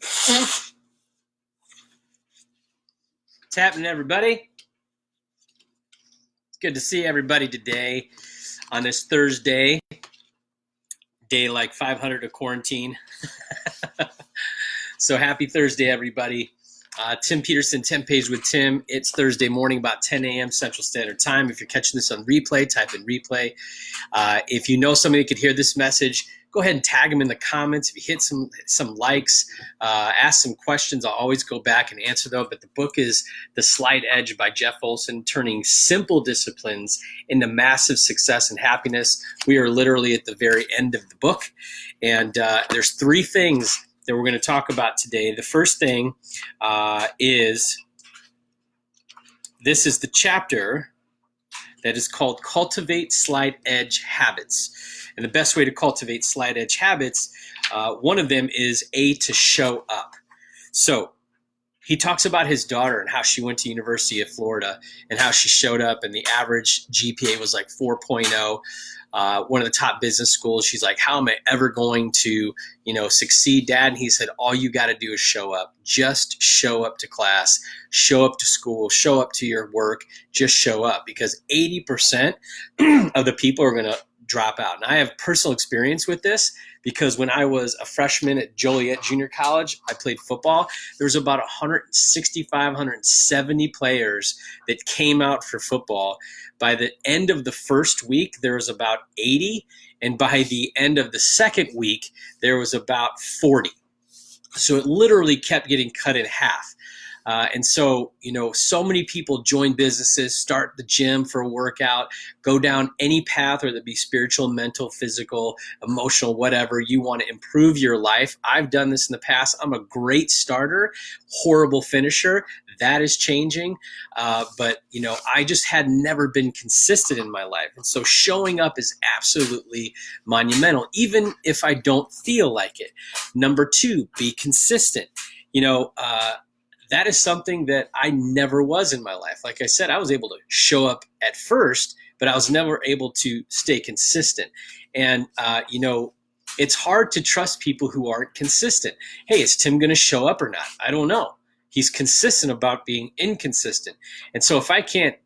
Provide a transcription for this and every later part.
What's happening, everybody? It's good to see everybody today on this Thursday, day like 500 of quarantine. So happy Thursday, everybody. Tim Peterson, 10 Page with Tim. It's Thursday morning, about 10 a.m. Central Standard Time. If you're catching this on replay, type in replay. If you know somebody who could hear this message, go ahead and tag them in the comments. If you hit some likes, ask some questions, I'll always go back and answer them. But the book is The Slight Edge by Jeff Olson, turning simple disciplines into massive success and happiness. We are literally at the very end of the book. And there's three things that we're going to talk about today. The first thing is, this is the chapter that is called Cultivate Slight Edge Habits. And the best way to cultivate slight edge habits, one of them is to show up. So he talks about his daughter and how she went to University of Florida and how she showed up and the average GPA was like 4.0. One of the top business schools. She's like, how am I ever going to, succeed, Dad? And he said, all you got to do is show up. Just show up to class, show up to school, show up to your work, just show up, because 80% of the people are going to drop out. And I have personal experience with this because when I was a freshman at Joliet Junior College, I played football. There was about 165, 170 players that came out for football. By the end of the first week, there was about 80. And by the end of the second week, there was about 40. So it literally kept getting cut in half. And so, so many people join businesses, start the gym for a workout, go down any path, whether it be spiritual, mental, physical, emotional, whatever. You want to improve your life. I've done this in the past. I'm a great starter, horrible finisher. That is changing. But I just had never been consistent in my life. And so showing up is absolutely monumental, even if I don't feel like it. Number two, be consistent. That is something that I never was in my life. Like I said, I was able to show up at first, but I was never able to stay consistent. And, it's hard to trust people who aren't consistent. Hey, is Tim going to show up or not? I don't know. He's consistent about being inconsistent. And so if I can't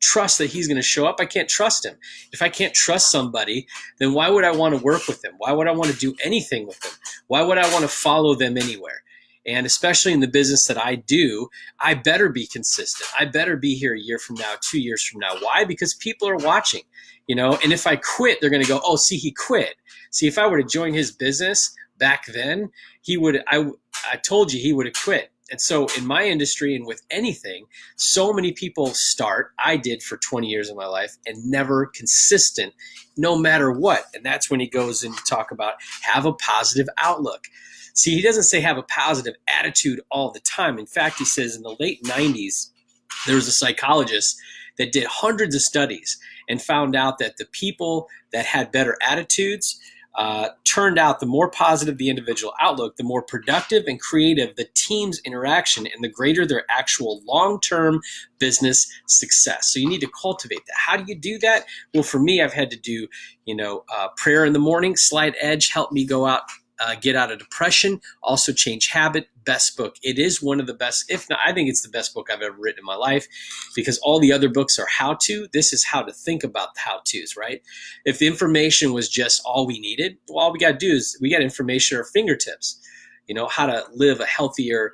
trust that he's going to show up, I can't trust him. If I can't trust somebody, then why would I want to work with them? Why would I want to do anything with them? Why would I want to follow them anywhere? And especially in the business that I do, I better be consistent. I better be here a year from now, 2 years from now. Why? Because people are watching, and if I quit, they're going to go, oh, see, he quit. See, if I were to join his business back then, I told you he would have quit. And so in my industry and with anything, so many people start, I did for 20 years of my life, and never consistent no matter what. And that's when he goes in to talk about have a positive outlook. See, he doesn't say have a positive attitude all the time. In fact, he says in the late 90s, there was a psychologist that did hundreds of studies and found out that the people that had better attitudes turned out the more positive the individual outlook, the more productive and creative the team's interaction, and the greater their actual long-term business success. So you need to cultivate that. How do you do that? Well, for me, I've had to do, prayer in the morning, slight edge, help me go out, get out of depression, also change habit. Best book. It is one of the best, if not, I think it's the best book I've ever written in my life, because all the other books are how-to. This is how to think about the how-tos, right? If the information was just all we needed, well, all we got to do is we got information at our fingertips, how to live a healthier,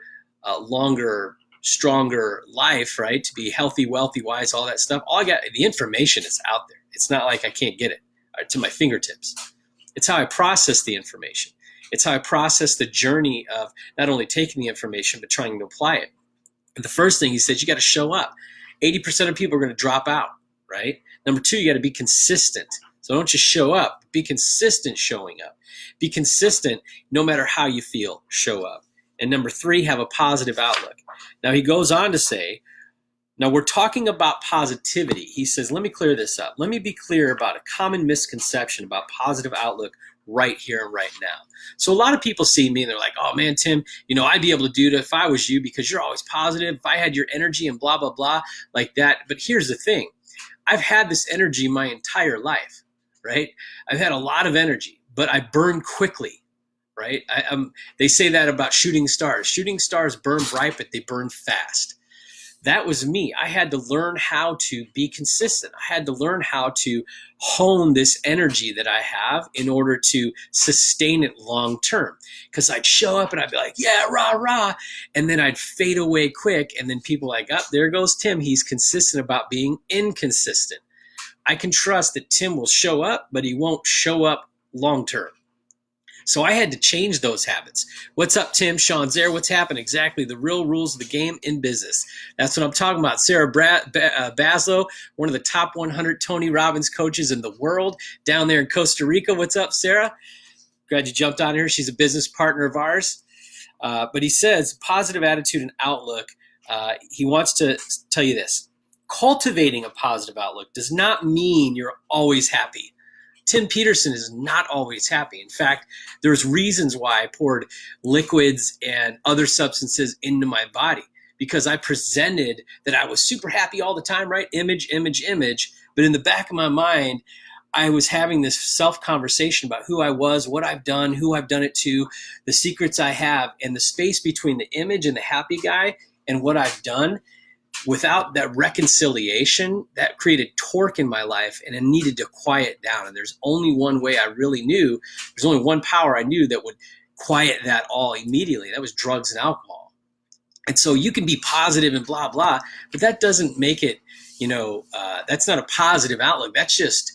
longer, stronger life, right? To be healthy, wealthy, wise, all that stuff. The information is out there. It's not like I can't get it to my fingertips. It's how I process the information. It's how I process the journey of not only taking the information, but trying to apply it. And the first thing he says, you got to show up. 80% of people are going to drop out, right? Number two, you got to be consistent. So don't just show up, be consistent showing up. Be consistent no matter how you feel, show up. And number three, have a positive outlook. Now he goes on to say, now we're talking about positivity. He says, let me clear this up. Let me be clear about a common misconception about positive outlook right here and right now. So a lot of people see me and they're like, oh man, Tim, I'd be able to do it if I was you because you're always positive. If I had your energy and blah, blah, blah like that. But here's the thing. I've had this energy my entire life, right? I've had a lot of energy, but I burn quickly, right? They say that about shooting stars. Shooting stars burn bright, but they burn fast. That was me. I had to learn how to be consistent. I had to learn how to hone this energy that I have in order to sustain it long term. Because I'd show up and I'd be like, yeah, rah, rah. And then I'd fade away quick. And then people like, oh, there goes Tim. He's consistent about being inconsistent. I can trust that Tim will show up, but he won't show up long term. So I had to change those habits. What's up, Tim? Sean's there. What's happening? Exactly. The real rules of the game in business. That's what I'm talking about. Sarah Baslow, one of the top 100 Tony Robbins coaches in the world down there in Costa Rica. What's up, Sarah? Glad you jumped on here. She's a business partner of ours. But he says positive attitude and outlook. He wants to tell you this. Cultivating a positive outlook does not mean you're always happy. Tim Peterson is not always happy. In fact, there's reasons why I poured liquids and other substances into my body, because I presented that I was super happy all the time, right? Image, image, image. But in the back of my mind, I was having this self-conversation about who I was, what I've done, who I've done it to, the secrets I have, and the space between the image and the happy guy and what I've done. Without that reconciliation, that created torque in my life, and I needed to quiet down. And there's only one way I really knew, there's only one power I knew that would quiet that all immediately. That was drugs and alcohol. And so you can be positive and blah, blah, but that doesn't make it, that's not a positive outlook. That's just,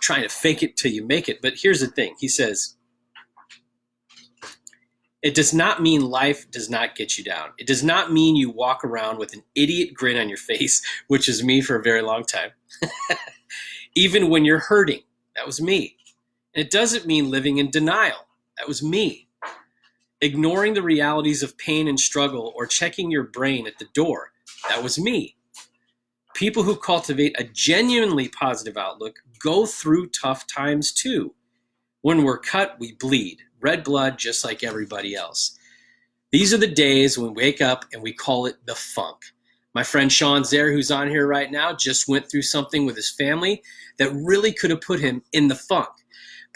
trying to fake it till you make it. But here's the thing. He says, it does not mean life does not get you down. It does not mean you walk around with an idiot grin on your face, which is me for a very long time. Even when you're hurting, that was me. And it doesn't mean living in denial. That was me. Ignoring the realities of pain and struggle or checking your brain at the door, that was me. People who cultivate a genuinely positive outlook go through tough times too. When we're cut, we bleed. Red blood, just like everybody else. These are the days when we wake up and we call it the funk. My friend Sean Zaire, who's on here right now, just went through something with his family that really could have put him in the funk.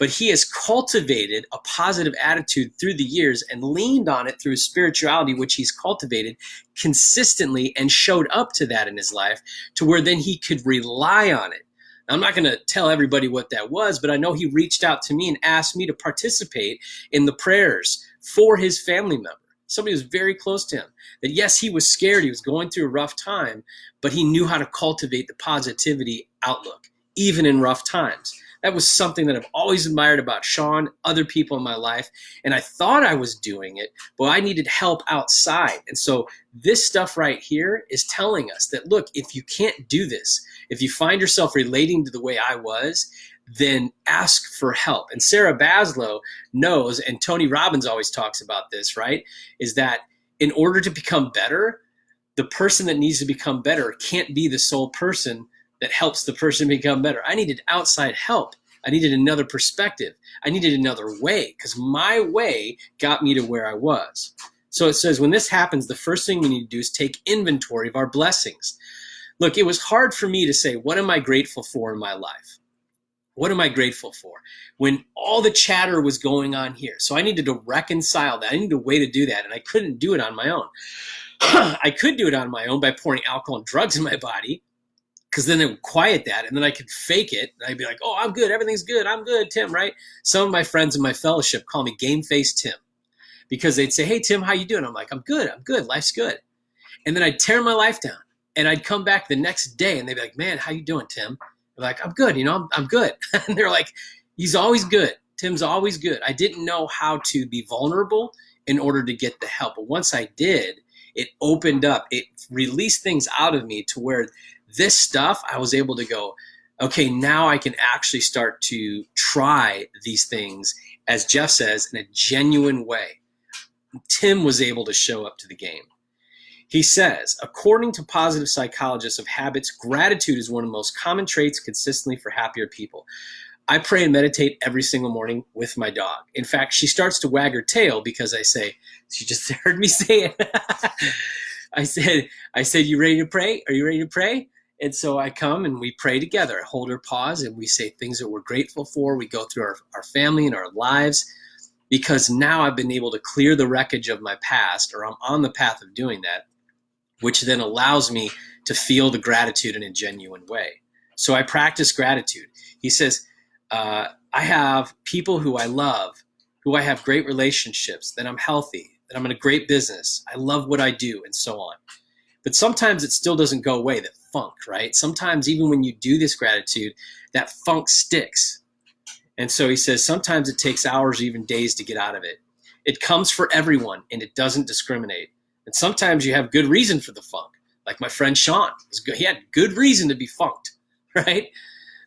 But he has cultivated a positive attitude through the years and leaned on it through his spirituality, which he's cultivated consistently and showed up to that in his life to where then he could rely on it. I'm not going to tell everybody what that was, but I know he reached out to me and asked me to participate in the prayers for his family member. Somebody who was very close to him. That yes, he was scared. He was going through a rough time, but he knew how to cultivate the positivity outlook, even in rough times. That was something that I've always admired about Sean, other people in my life, and I thought I was doing it, but I needed help outside. And so this stuff right here is telling us that, look, if you can't do this, if you find yourself relating to the way I was, then ask for help. And Sarah Baslow knows, and Tony Robbins always talks about this, right, is that in order to become better, the person that needs to become better can't be the sole person that helps the person become better. I needed outside help. I needed another perspective. I needed another way, because my way got me to where I was. So it says, when this happens, the first thing we need to do is take inventory of our blessings. Look, it was hard for me to say, what am I grateful for in my life? What am I grateful for? When all the chatter was going on here. So I needed to reconcile that. I needed a way to do that, and I couldn't do it on my own. I could do it on my own by pouring alcohol and drugs in my body, because then it would quiet that, and then I could fake it. And I'd be like, oh, I'm good. Everything's good. I'm good, Tim, right? Some of my friends in my fellowship call me Game Face Tim, because they'd say, hey, Tim, how you doing? I'm like, I'm good. Life's good. And then I'd tear my life down, and I'd come back the next day, and they'd be like, man, how you doing, Tim? I'm like, I'm good. I'm good. And they're like, he's always good. Tim's always good. I didn't know how to be vulnerable in order to get the help. But once I did, it opened up. It released things out of me to where this stuff, I was able to go, okay, now I can actually start to try these things, as Jeff says, in a genuine way. Tim was able to show up to the game. He says, according to positive psychologists of habits, gratitude is one of the most common traits consistently for happier people. I pray and meditate every single morning with my dog. In fact, she starts to wag her tail because I say, she just heard me say it. I said, you ready to pray? Are you ready to pray? And so I come and we pray together. I hold her paws and we say things that we're grateful for. We go through our family and our lives. because now I've been able to clear the wreckage of my past, or I'm on the path of doing that, which then allows me to feel the gratitude in a genuine way. So I practice gratitude. He says, I have people who I love, who I have great relationships, that I'm healthy, that I'm in a great business, I love what I do, and so on. But sometimes it still doesn't go away, that funk, right? Sometimes even when you do this gratitude, that funk sticks. And so he says sometimes it takes hours or even days to get out of it. It comes for everyone and it doesn't discriminate. And sometimes you have good reason for the funk. Like my friend Sean, he had good reason to be funked, right?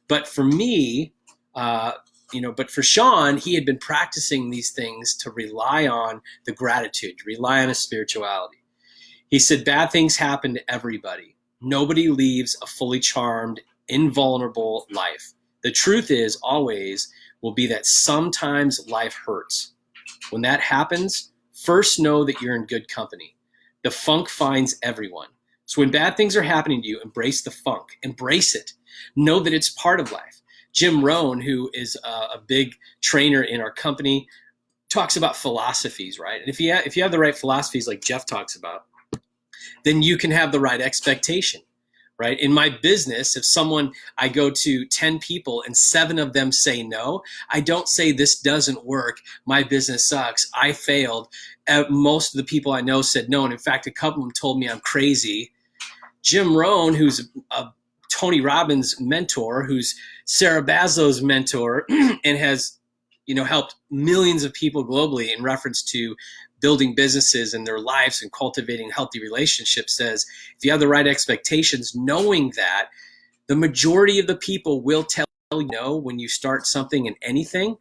But for me, but for Sean, he had been practicing these things to rely on the gratitude, to rely on his spirituality. He said, bad things happen to everybody. Nobody leaves a fully charmed, invulnerable life. The truth is always will be that sometimes life hurts. When that happens, first know that you're in good company. The funk finds everyone. So when bad things are happening to you, embrace the funk. Embrace it. Know that it's part of life. Jim Rohn, who is a big trainer in our company, talks about philosophies, right? And if you have the right philosophies like Jeff talks about, then you can have the right expectation, right? In my business, if I go to 10 people and 7 of them say no, I don't say this doesn't work, my business sucks, I failed. Most of the people I know said no, and in fact, a couple of them told me I'm crazy. Jim Rohn, who's a Tony Robbins mentor, who's Sarah Baslow's mentor, and has helped millions of people globally in reference to building businesses in their lives and cultivating healthy relationships, says if you have the right expectations, knowing that the majority of the people will tell you no when you start something in anything,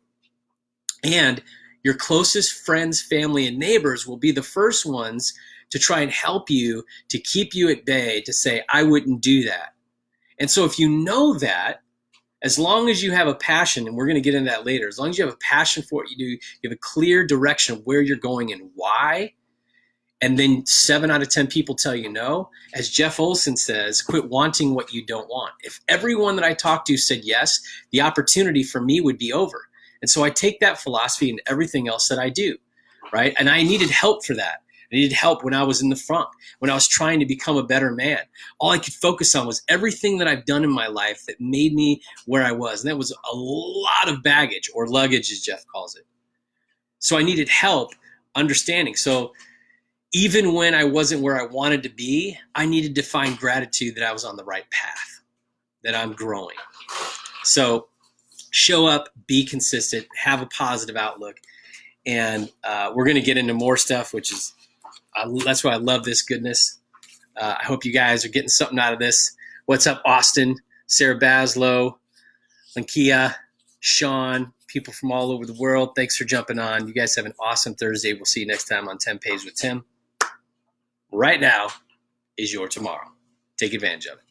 and your closest friends, family, and neighbors will be the first ones to try and help you, to keep you at bay, to say, I wouldn't do that. And so if you know that, as long as you have a passion, and we're going to get into that later, as long as you have a passion for what you do, you have a clear direction of where you're going and why, and then 7 out of 10 people tell you no, as Jeff Olson says, quit wanting what you don't want. If everyone that I talked to said yes, the opportunity for me would be over. And so I take that philosophy into everything else that I do, right? And I needed help for that. I needed help when I was in the front, when I was trying to become a better man. All I could focus on was everything that I've done in my life that made me where I was. And that was a lot of baggage, or luggage as Jeff calls it. So I needed help understanding. So even when I wasn't where I wanted to be, I needed to find gratitude that I was on the right path, that I'm growing. So show up, be consistent, have a positive outlook. And we're going to get into more stuff, which is that's why I love this goodness. I hope you guys are getting something out of this. What's up, Austin, Sarah Baslow, Lankia, Sean, people from all over the world. Thanks for jumping on. You guys have an awesome Thursday. We'll see you next time on 10 Pays with Tim. Right now is your tomorrow. Take advantage of it.